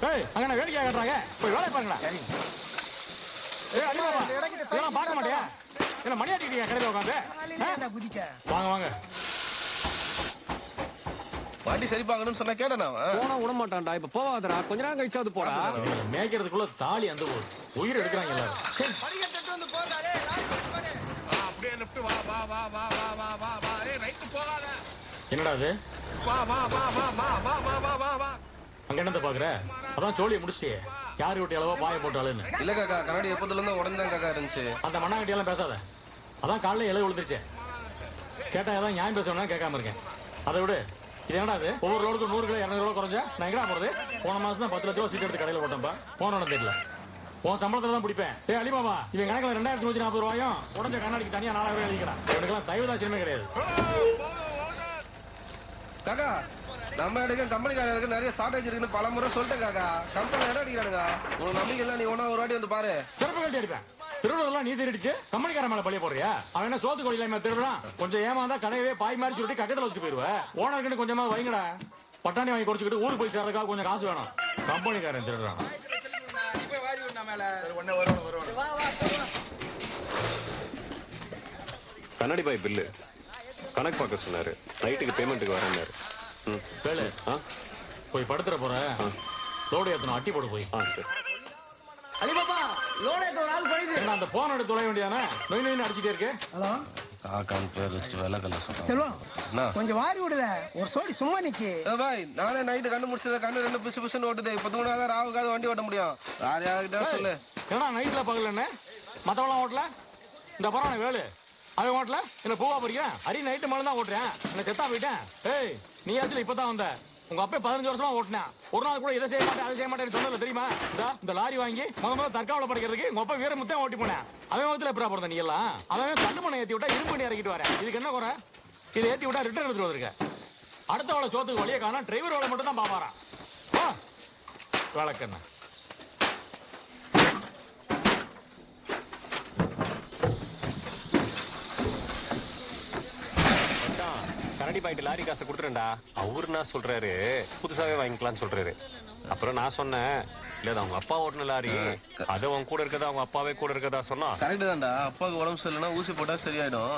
அங்க வேடிக்கை காட்டுறாங்க, போய் வேலை பாருங்கடா. இதெல்லாம் பார்க்க மாட்டியா? என்ன மணி ஆட்டிக்கிட்டீங்க கடையில் உட்காந்து? வாங்க வாங்க. வண்டி சரி பார்க்கணும்னு சொன்னா கேட்டா போனா விட மாட்டான்டா. இப்ப போவாதடா, கொஞ்ச நேரம் கழிச்சாவது போடா. மேய்க்கிறதுக்குள்ள தாலி அந்த போது உயிர் எடுக்கிறாங்க எல்லாரும். என்னடா அது? அங்க என்னத்த பாக்குற? அதான் சோழியை முடிச்சிட்டியே. யாரு விட்டு அளவா பாய போட்டாலுன்னு. இல்ல காக்கா, கண்ணாடி எப்போதுல இருந்தா உடனே காக்கா இருந்துச்சு. அந்த மண்ணாங்கட்டி எல்லாம் பேசாத. அதான் காலைல இலை விழுந்துருச்சு. கேட்டா ஏதாவது நியாயம் பேசணும்னா கேட்காம இருக்கேன். அதை விடு. இது என்னடா அது? ஒவ்வொரு லோடுக்கு 100 கிலோ 200 கிலோ குறைஞ்சா நான் எங்கடா போறது? போன மாசம் தான் 10 லட்ச ரூபா சீட் எடுத்து கடையில போட்டேன்ப்பா. போனோன்னு தெரியல. உன் சம்பளத்துல தான் பிடிப்பேன். அலிபாபா, இவன் கணக்குல 2140 ரூபாயும் உடஞ்ச கண்ணாடிக்கு தனியா 4000 எழுதிக்கிறான். இவனுக்கெல்லாம் தயவுதாசியமே கிடையாது. காக்கா, நம்ம இடக்கு கம்பெனிக்காரருக்கு நிறைய ஷார்டேஜ் இருக்குன்னு பல முறை சொல்லிட்டேன் காக்கா. கம்பெனி இடம் அடிக்கிறானுங்க. உனக்கு நம்பிக்கை இல்லை, நீ ஒன்னா ஒரு வாட்டி வந்து பாரு. சிறப்பு கட்டி அடிப்பேன். திருவிழா நீ திருடிச்சு கம்பெனிக்கார மேல பழிய போறியா? அவன் என்ன சோத்து கோழி இல்லாம திருடுறான்? கொஞ்சம் ஏமாந்தா கடையவே பாய் மாதிரி சொல்லிட்டு கக்கத்துல வச்சுட்டு போயிருவேன். ஓனருக்குன்னு கொஞ்சமா வைங்கடா. பட்டாணி வாங்கி குறைச்சிக்கிட்டு ஊருக்கு போய் சேர்றதுக்காக கொஞ்சம் காசு வேணும். கம்பெனிக்காரன் திருடுறான். கண்ணாடி பாய் பில்லு கணக்கு பார்க்க சொன்னாரு. நைட்டுக்கு பேமெண்ட்டுக்கு வரேன்னாரு. வேலை போய் படுத்துற போற. லோடு ஏத்தணும், அட்டி போடு போய். சரி. அலிபாபா, லோடு ஏத்த ஒரு ஆள் போயிடுது. அந்த போன் எடுத்து தொலை வேண்டியதானே? நொய் நொய்னு அடிச்சிட்டே இருக்கு. ஹலோ காக்கான் பேர் லிஸ்ட் வெள்ள கலர் செல்வம், கொஞ்சம் வாரி விடுல. ஒரு சோடி சும்மா நிக்கு. பாய், நானே நைட்டு கண்ணு முடிச்சத கண்ணு ரெண்டு பிசு பிசுன்னு ஓட்டுது. இப்ப தூணாதான் ராவுக்காவது வண்டி ஓட்ட முடியும். யார் யாருக்கிட்ட சொல்லு. ஏன்னா நைட்ல பகலன்னு மத்தவெல்லாம் ஓட்டல. இந்த பரவாயில்ல வேலு அவன் ஓட்டல. என்ன பூவா போறீங்க? அரி நைட்டு மேல தான் ஓட்டுறேன். என்ன செத்தா போயிட்டேன். ஏய், நீ ஆச்சுல இப்பதான் வந்த. உங்க அப்பா 15 வருஷமா ஓட்டினேன். ஒரு நாள் கூட இதை செய்ய மாட்டேன் அதை செய்ய மாட்டேன்னு சொன்னல தெரியுமா? இந்த லாரி வாங்கி முதல்ல தற்காவலை படிக்கிறதுக்கு உங்க அப்பா வீரமுத்தான் ஓட்டி போனேன். அவன் முகத்துல எப்படா பிறந்த நீ எல்லாம்? அவன் கண்ணு மண்ணை ஏத்தி விட்டா இரும்பு பண்ணி இறக்கிட்டு வரேன். இதுக்கு என்ன குறை? இதை ஏத்தி விட்டா ரிட்டர்ன் எடுத்துட்டு வந்திருக்க. அடுத்த அவளை சோத்துக்கு வழியை காணா டிரைவர் வேலை மட்டும் தான் பாப்பாரான். விளக்கண்ண கரடி பாயிட்டு லாரி காசை கொடுத்துறேன்டா. அவரு நான் சொல்றாரு புதுசாவே வாங்கிக்கலாம்னு சொல்றாரு. அப்புறம் நான் சொன்னேன், இல்ல அவங்க அப்பா ஓட்டுன லாரி, அது அவங்க கூட இருக்கதா அவங்க அப்பாவே கூட இருக்கதா சொன்னா. கரெக்ட் தான்டா. அப்பாவுக்கு உடம்பு சரியில்லைன்னா ஊசி போட்டா சரியாயிடும்.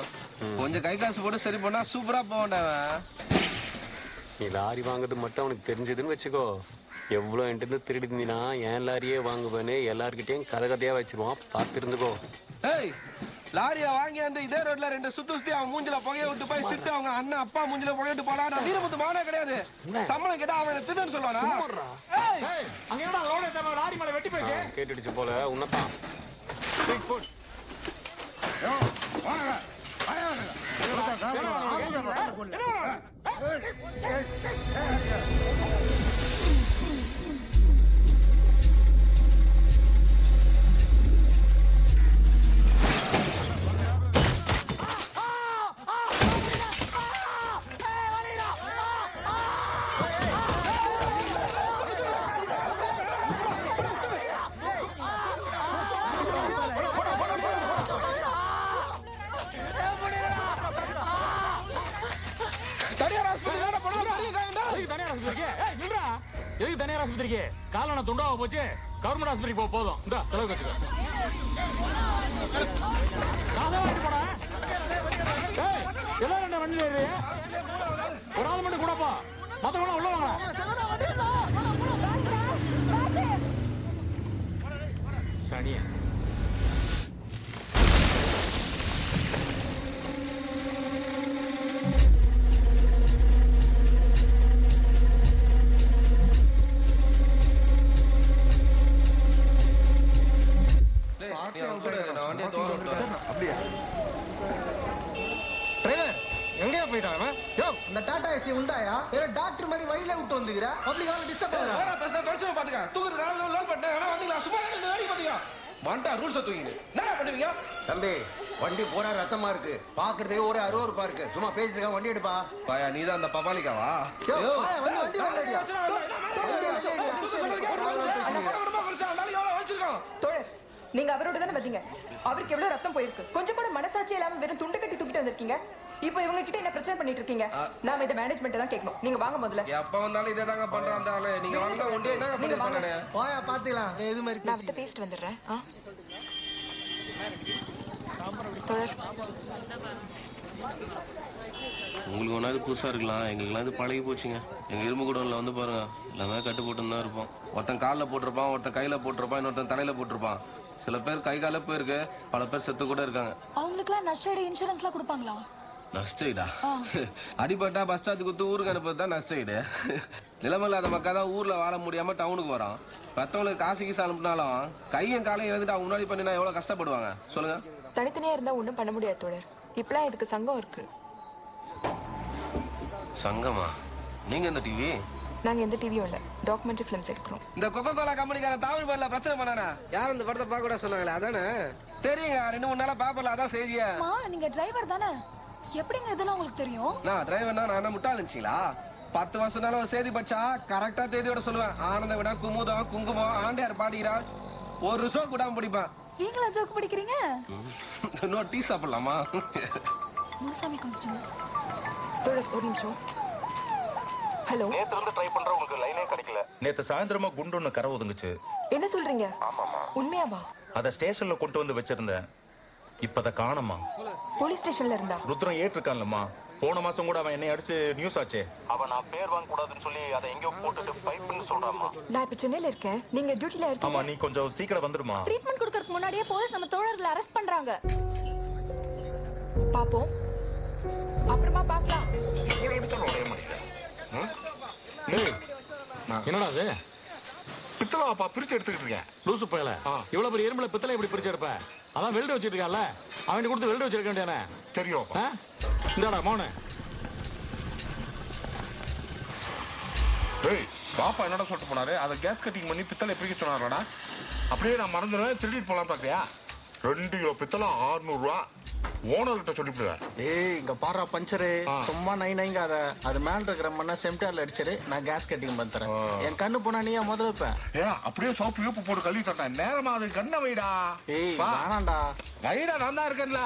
கொஞ்சம் கை காசு போட்டு சரி பண்ணா சூப்பரா போவான்டாவன். நீ லாரி வாங்குறது மட்டும் அவனுக்கு தெரிஞ்சதுன்னு வச்சுக்கோ, எவ்வளவு என்கிட்ட திருடி இருந்தீங்கன்னா என் லாரியே வாங்குவேன்னு எல்லார்கிட்டையும் கதை கதையா வச்சிருவான். பார்த்து இருந்துக்கோ. ஏய், லாரியா வாங்கி அந்த இதே ரோட்ல 2 சுத்தி அவன் மூஞ்சில புகைய விட்டு போய் சிட்டு அவங்க அண்ணன் அப்பா மூஞ்சில புகையிட்டு போனா நான் வீரமுத்து மாவனே கிடையாது. சம்பளம் கேட்டா அவன் திருன்னு சொல்லுவானா? அங்க என்னடா லோடு ஏத்தாம லாரி மேல வெட்டி போயிச்சு. கேட்டுடுச்சு போல உன்னதான். எதுக்கு தனியார் ஆஸ்பத்திரிக்கு? காலன துண்டாவ போச்சு. கவர்மெண்ட் ஆஸ்பத்திரிக்கு போதும். இந்த செலவு வச்சுக்கோ. காசை வாங்கிட்டு போடா. எல்லாரும் என்ன வண்டியில ஏறி ஒரு ஆள் மட்டும் கூடப்பா. மத்தவங்க உள்ள வாங்க. சனியா டாக்டர் மாதிரி வழியில விட்டு வந்துக்கிற பப்ளிக் ஹால டிஸ்டர்ப் பாத்துக்க தூக்குறது லோன் பண்ணேன் வந்தீங்களா சும்மா பாத்துக்க மண்டா ரூல்ஸ் தூக்கிங்க என்ன பண்ணுவீங்க? தம்பி, வண்டி போற ரத்தமா இருக்கு. பாக்குறதுக்கு ஒரு அருவருப்பா இருக்கு. சும்மா பேசிட்டு வண்டி எடுப்பா. பாயா நீதான் அந்த பபாலிக்காவா? நீங்க அவரோட தானே வந்தீங்க. அவருக்கு எவ்வளவு ரத்தம் போயிருக்கு. கொஞ்சம் கூட மனசாட்சி இல்லாம வெறும் துண்டு கட்டி தூக்கிட்டு வந்திருக்கீங்க. இப்போ இவங்க கிட்ட என்ன பிரச்சனை பண்ணிட்டு இருக்கீங்க? நாம இத மேனேஜ்மெண்ட் தான் கேட்கணும். நீங்க வாங்க முதல்ல. எப்ப வந்தாலும் இதே தாங்க பண்றான் அந்த ஆளு. நீங்க வாங்க ஒண்டே என்னங்க பண்ணுங்க. போயா பாத்துக்கலாம். எது மாதிரி நான் அவர்கிட்ட பேசிட்டு வந்துடுறேன். தொடர். உங்களுக்கு ஒன்றாவது புதுசா இருக்கலாம், எங்களுக்குலாம் இது பழகி போச்சுங்க. எங்க இரும்பு குடோன்ல வந்து பாருங்க, எல்லாமே கட்டு போட்டு தான் இருப்போம். ஒருத்தன் காலில் போட்டிருப்பான், ஒருத்தன் கையில போட்டிருப்பான், இன்னொருத்தன் தலையில போட்டிருப்பான். சில பேர் கை கால போயிருக்கு, பல பேர் செத்து கூட இருக்காங்க. அவங்களுக்குலாம் நஷ்ட இன்சூரன்ஸ்லாம் கொடுப்பாங்களா? நஷ்டஈடா? அடிபட்டா பஸ் ஸ்டாண்டுக்கு குத்து ஊருக்கு அனுப்புறது தான் நஷ்டஈடு. நிலைமை இல்லாத மக்கள் தான் ஊர்ல வாழ முடியாம டவுனுக்கு வரோம். மற்றவங்களுக்கு காசு கீசு அனுப்பினாலும் கையும் காலையும் எழுதிட்டு அவங்க முன்னாடி பண்ணினா எவ்வளவு கஷ்டப்படுவாங்க சொல்லுங்க. தனித்தனியா இருந்தா ஒண்ணும் பண்ண முடியாது தோழர். இப்பெல்லாம் இதுக்கு சங்கம் இருக்கு. சங்கமா? நீங்க எந்த டிவி? நாங்க எந்த டிவியும் இல்ல, டாக்குமெண்ட்ரி பிலிம்ஸ் எடுக்கிறோம். இந்த கொக்கோ கோலா கம்பெனிக்காரன் தமிழ் பேர்ல பிரச்சனை பண்ணானா? யாரும் இந்த படத்தை பார்க்க கூட சொன்னாங்களே அதானே? தெரியுங்க, 2-3 நாளா பேப்பர்ல அதான் செய்தியா. நீங்க டிரைவர் தானே, எப்படிங்க இதெல்லாம் உங்களுக்கு தெரியும்? நான் டிரைவர்னா நான் என்ன முட்டாள் நினைச்சீங்களா? 10 வருஷம்னாலும் ஒரு செய்தி படிச்சா கரெக்டா தேதியோட சொல்லுவேன். ஆனந்த விட குமுதம் குங்குமம் ஆண்டையார் பாடிக்கிறா ஒரு ஷோ கூட பிடிப்பேன். நீங்களா ஜோக் படிக்கிறீங்க? இன்னொரு டீ சாப்பிடலாமா? முனுசாமி கான்ஸ்டபிள். தோழர் ஒரு நிமிஷம். ஹலோ. நேத்துல இருந்து ட்ரை பண்ற உங்களுக்கு லைனே கிடைக்கல. நேத்து சாயந்திரமா குண்டு ஒண்ணு கரை ஒதுங்குச்சு. என்ன சொல்றீங்க? ஆமாமா. உண்மையாவா? அத ஸ்டேஷன்ல கொண்டு வந்து வச்சிருந்தேன். இப்பத காணோமா. போலீஸ் ஸ்டேஷன்ல இருந்தா? ருத்ரம் ஏற்றிருக்கான்லம்மா. போன மாசம் கூட அவன் என்னை அடிச்சு நியூஸ் ஆச்சே. அவன் நான் பேர் வாங்க கூடாதுன்னு சொல்லி அதை எங்கேயோ போட்டுட்டு ஃபைட் பண்ணி சொல்றாமா. நான் இப்ப சென்னையில இருக்கேன், நீங்க டியூட்டில இருக்கீங்க. ஆமா, நீ கொஞ்சம் சீக்கிரம் வந்துடுமா. ட்ரீட்மெண்ட் கொடுக்கறதுக்கு முன்னாடியே போலீஸ் நம்ம தோழர்களை அரெஸ்ட் பண்றாங்க. பாப்போம், அப்புறமா பாக்கலாம். இவ்வளவு எடுத்தாலும் உடைய முடியல. என்னடா அது? பித்தளாப்பா பிரிச்சு எடுத்துக்கிட்டு இருக்கேன். லூசு பயல, இவ்வளவு பெரிய எறும்புல பித்தளை எப்படி பிரிச்சு எடுப்ப? அதான் வெல்டு வச்சிட்டு இருக்கான்ல, அவன் கொடுத்து வெல்டு வச்சிருக்க வேண்டியானே. தெரியும். இந்தாடா மோனு. ஏய், பாப்பா என்னடா சொல்லிட்டு போனாரு? அதை கேஸ் கட்டிங் பண்ணி பித்தளை பிரிக்க சொன்னாரடா. அப்படியே நான் மறந்துடுவேன், திருடிட்டு போலாம் பாத்தியா? 2 கிலோ பித்தளை 600 ரூபா. ஓனர் கிட்ட சொல்லிவிடுவேன். ஏய் இங்க பாரு பஞ்சரு, சும்மா நைங்காத. அது மேல இருக்கிற மண்ணை செம்டார்ல அடிச்சிரு, நான் கேஸ் கட்டிங் பண்ணி தரேன். என் கண்ணு போனா நீ முதல்ல வைப்ப. அப்படியே சோப்பு யூப்பு போட்டு கழுவி தரேன். நேரமா அது கண்ணை வைடா. ஏய் வேணாண்டா. வைடா, நான் தான் இருக்கேன்ல.